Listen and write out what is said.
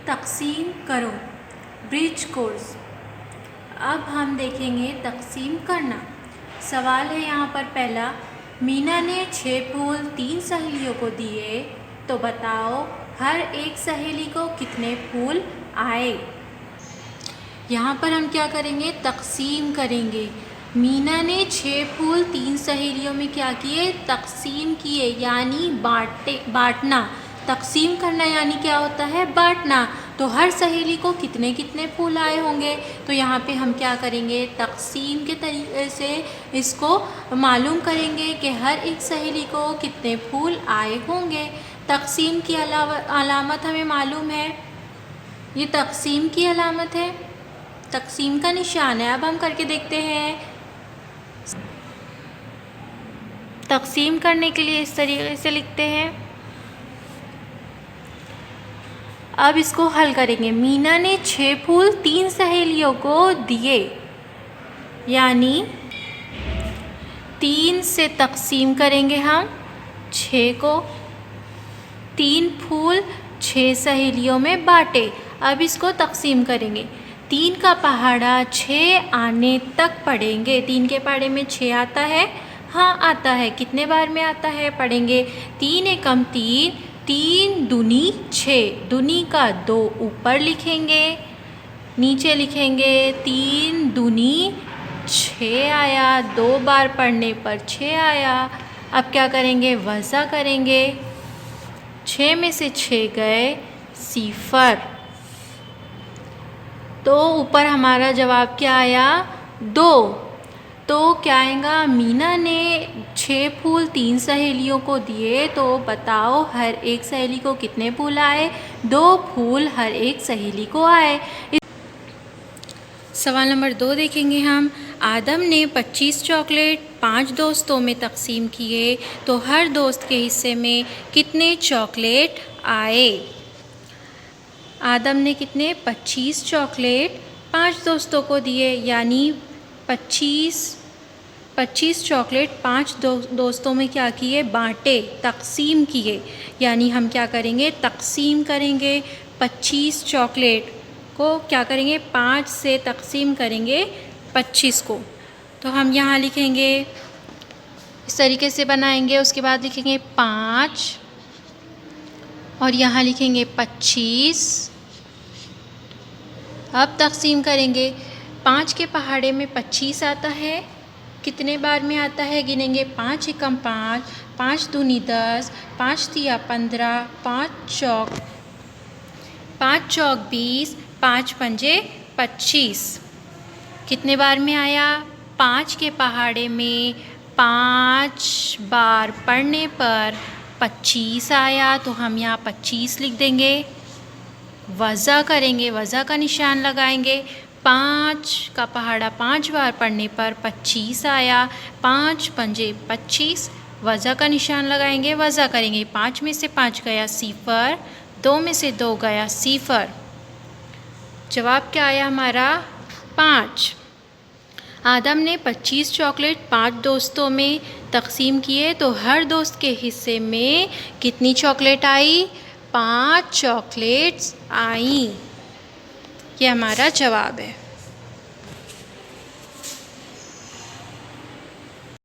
तक़सीम करो bridge course. अब हम देखेंगे तक़सीम करना। सवाल है यहाँ पर पहला, मीना ने 6 फूल 3 सहेलियों को दिए, तो बताओ हर एक सहेली को कितने फूल आए। यहाँ पर हम क्या करेंगे, तक़सीम करेंगे। मीना ने 6 फूल 3 सहेलियों में क्या किए, तक़सीम किए, यानी बांटना। तक़सीम करना यानी क्या होता है, बांटना। तो हर सहेली को कितने कितने फूल आए होंगे, तो यहाँ पे हम क्या करेंगे, तक़सीम के तरीके से इसको मालूम करेंगे कि हर एक सहेली को कितने फूल आए होंगे। तक़सीम की अलामत हमें मालूम है, ये तक़सीम की अलामत है, तक़सीम का निशान है। अब हम करके देखते हैं। तक़सीम करने के लिए इस तरीके से लिखते हैं। अब इसको हल करेंगे। मीना ने 6 फूल 3 सहेलियों को दिए, यानी 3 से तक़सीम करेंगे हम 6 को। 3 फूल 6 सहेलियों में बांटे। अब इसको तक़सीम करेंगे। 3 का पहाड़ा 6 आने तक पढ़ेंगे। 3 के पहाड़े में 6 आता है, हाँ आता है। कितने बार में आता है, पढ़ेंगे। 3 एकम 3, 3 दूनी 6। दूनी का 2 ऊपर लिखेंगे, नीचे लिखेंगे 3 दूनी 6 आया। 2 बार पढ़ने पर 6 आया। अब क्या करेंगे, वज़ा करेंगे। 6 में से 6 गए 0। तो ऊपर हमारा जवाब क्या आया, 2। तो क्या आएगा, मीना ने 6 फूल 3 सहेलियों को दिए, तो बताओ हर एक सहेली को कितने फूल आए। 2 फूल हर एक सहेली को आए। सवाल नंबर 2 देखेंगे हम। आदम ने 25 चॉकलेट 5 दोस्तों में तक़सीम किए, तो हर दोस्त के हिस्से में कितने चॉकलेट आए। आदम ने कितने, 25 चॉकलेट 5 दोस्तों को दिए, यानी 25 चॉकलेट 5 दोस्तों में क्या किए, बांटे, तक़सीम किए। यानी हम क्या करेंगे, तक़सीम करेंगे। 25 चॉकलेट को क्या करेंगे, 5 से तक़सीम करेंगे 25 को। तो हम यहाँ लिखेंगे, इस तरीके से बनाएंगे। उसके बाद लिखेंगे 5 और यहाँ लिखेंगे 25। अब तक़सीम करेंगे। 5 के पहाड़े में 25 आता है, कितने बार में आता है, गिनेंगे। 5 एकम 5, 5 दूनी 10, 5 तिया 15, 5 चौक 20, 5 पंजे 25। कितने बार में आया, 5 के पहाड़े में 5 बार पढ़ने पर 25 आया। तो हम यहाँ 25 लिख देंगे। वज़ा करेंगे, वज़ा का निशान लगाएंगे। 5 का पहाड़ा 5 बार पढ़ने पर 25 आया। 5 पंजे 25, वज़ा का निशान लगाएंगे, वज़ा करेंगे। 5 में से 5 गया 0, 2 में से 2 गया 0। जवाब क्या आया हमारा, 5। आदम ने 25 चॉकलेट 5 दोस्तों में तक़सीम किए, तो हर दोस्त के हिस्से में कितनी चॉकलेट आई, 5 चॉकलेट्स आई। ये हमारा जवाब है।